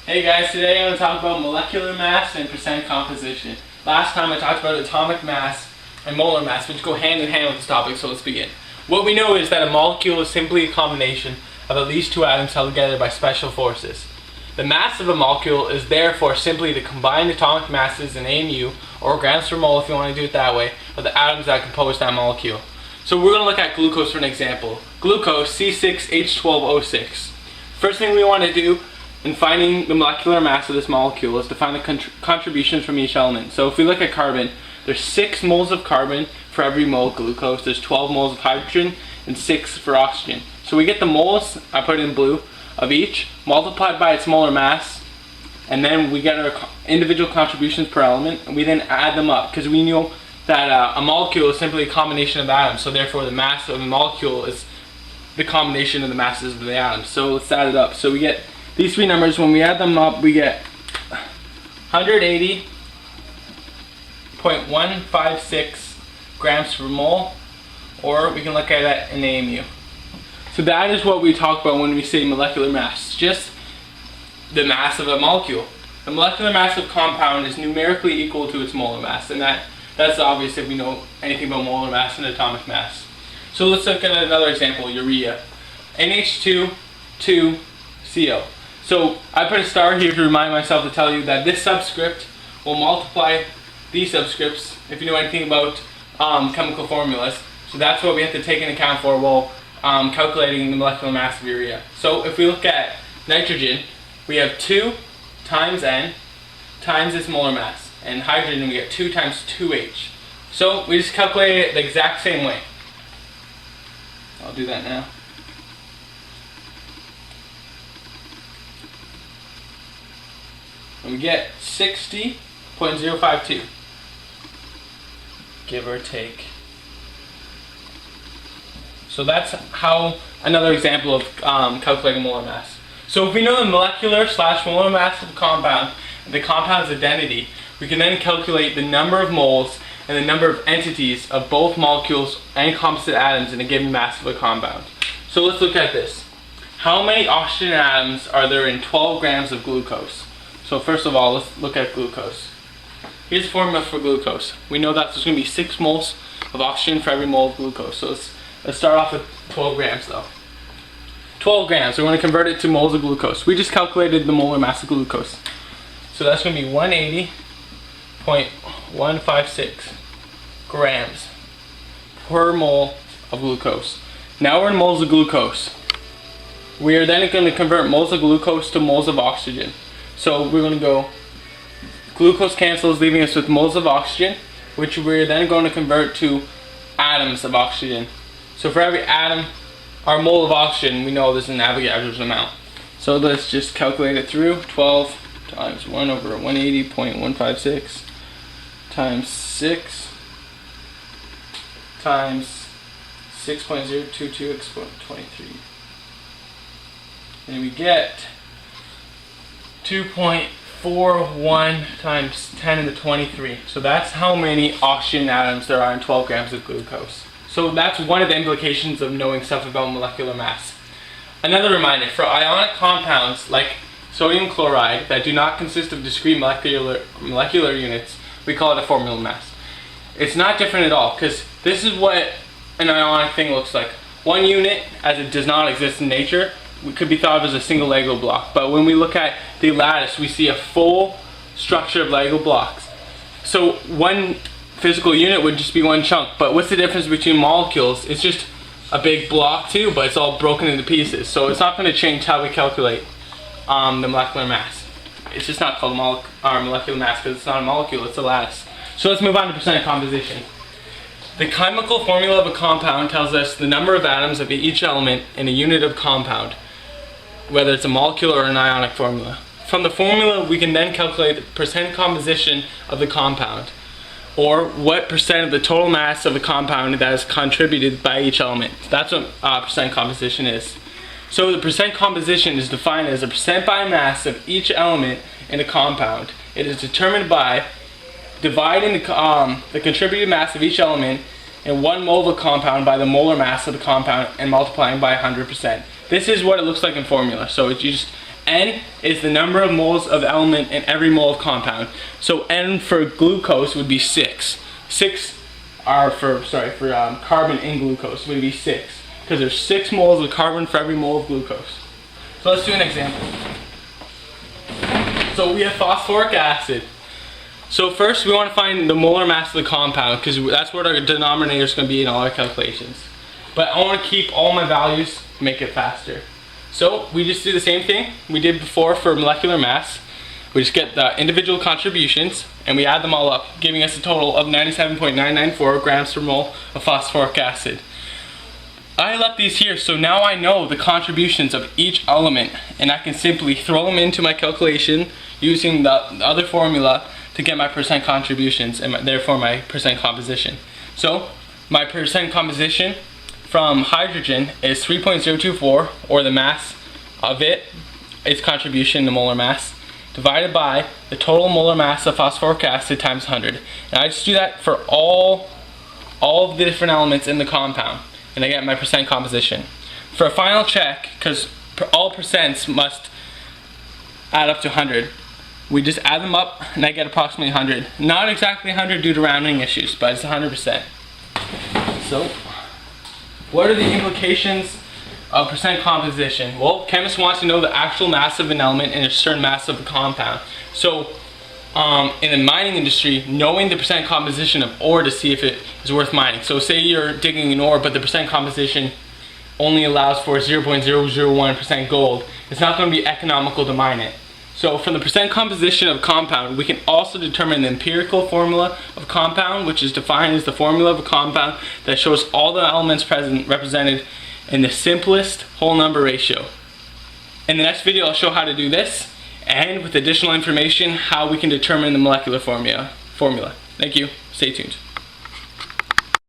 Hey guys, today I'm going to talk about molecular mass and percent composition. Last time I talked about atomic mass and molar mass, which go hand in hand with this topic, so let's begin. What we know is that a molecule is simply a combination of at least two atoms held together by special forces. The mass of a molecule is therefore simply the combined atomic masses in AMU, or grams per mole if you want to do it that way, of the atoms that compose that molecule. So we're going to look at glucose for an example. Glucose, C6H12O6. First thing we want to do in finding the molecular mass of this molecule is to find the contributions from each element. So if we look at carbon, there's 6 moles of carbon for every mole of glucose, there's 12 moles of hydrogen, and 6 for oxygen. So we get the moles, I put it in blue, of each, multiplied by its molar mass, and then we get our individual contributions per element, and we then add them up, because we know that a molecule is simply a combination of atoms, so therefore the mass of a molecule is the combination of the masses of the atoms. So let's add it up. So we get these three numbers. When we add them up, we get 180.156 grams per mole, or we can look at that in AMU. So that is what we talk about when we say molecular mass, just the mass of a molecule. The molecular mass of compound is numerically equal to its molar mass, and that's obvious if we know anything about molar mass and atomic mass. So let's look at another example, urea. NH2,2CO. So I put a star here to remind myself to tell you that this subscript will multiply these subscripts if you know anything about chemical formulas. So that's what we have to take into account for while calculating the molecular mass of urea. So if we look at nitrogen, we have 2 times N times its molar mass. And hydrogen, we get 2 times 2H. So we just calculate it the exact same way. I'll do that now. And we get 60.052, give or take. So that's how another example of calculating molar mass. So if we know the molecular / molar mass of a compound and the compound's identity, we can then calculate the number of moles and the number of entities of both molecules and composite atoms in a given mass of a compound. So let's look at this. How many oxygen atoms are there in 12 grams of glucose? So first of all, let's look at glucose. Here's the formula for glucose. We know that there's going to be 6 moles of oxygen for every mole of glucose. So let's start off with 12 grams though. 12 grams, we're going to convert it to moles of glucose. We just calculated the molar mass of glucose. So that's going to be 180.156 grams per mole of glucose. Now we're in moles of glucose. We are then going to convert moles of glucose to moles of oxygen. So we're going to go, glucose cancels, leaving us with moles of oxygen, which we're then going to convert to atoms of oxygen. So for every atom, our mole of oxygen, we know there's an Avogadro's amount. So let's just calculate it through. 12 times 1 over 180.156 times 6 times 6.022 exponent 23. And we get 2.41 times 10 to the 23. So that's how many oxygen atoms there are in 12 grams of glucose. So that's one of the implications of knowing stuff about molecular mass. Another reminder, for ionic compounds like sodium chloride that do not consist of discrete molecular units, we call it a formula mass. It's not different at all, because this is what an ionic thing looks like. One unit, as it does not exist in nature, could be thought of as a single Lego block. But when we look at the lattice, we see a full structure of Lego blocks. So one physical unit would just be one chunk. But what's the difference between molecules? It's just a big block too, but it's all broken into pieces. So it's not going to change how we calculate the molecular mass. It's just not called molecular mass because it's not a molecule, it's a lattice. So let's move on to percent composition. The chemical formula of a compound tells us the number of atoms of each element in a unit of compound, whether it's a molecular or an ionic formula. From the formula, we can then calculate the percent composition of the compound, or what percent of the total mass of the compound that is contributed by each element. That's what percent composition is. So the percent composition is defined as a percent by mass of each element in a compound. It is determined by dividing the contributed mass of each element in 1 mole of a compound by the molar mass of the compound and multiplying by 100%. This is what it looks like in formula. So you just N is the number of moles of element in every mole of compound. So N for glucose would be 6. 6 are for carbon in glucose would be 6, because there's 6 moles of carbon for every mole of glucose. So let's do an example. So we have phosphoric acid. So first we want to find the molar mass of the compound, because that's what our denominator is going to be in all our calculations. But I want to keep all my values to make it faster. So we just do the same thing we did before for molecular mass. We just get the individual contributions and we add them all up, giving us a total of 97.994 grams per mole of phosphoric acid. I left these here so now I know the contributions of each element, and I can simply throw them into my calculation using the other formula to get my percent contributions and therefore my percent composition. So my percent composition from hydrogen is 3.024, or the mass of it, its contribution to molar mass, divided by the total molar mass of phosphoric acid times 100. And I just do that for all of the different elements in the compound, and I get my percent composition. For a final check, because all percents must add up to 100, we just add them up and I get approximately 100. Not exactly 100 due to rounding issues, but it's 100%. So, what are the implications of percent composition? Well, chemists want to know the actual mass of an element and a certain mass of a compound. So, in the mining industry, knowing the percent composition of ore to see if it is worth mining. So say you're digging an ore, but the percent composition only allows for 0.001% gold. It's not going to be economical to mine it. So from the percent composition of compound, we can also determine the empirical formula of compound, which is defined as the formula of a compound that shows all the elements present represented in the simplest whole number ratio. In the next video, I'll show how to do this, and with additional information, how we can determine the molecular formula. Thank you. Stay tuned.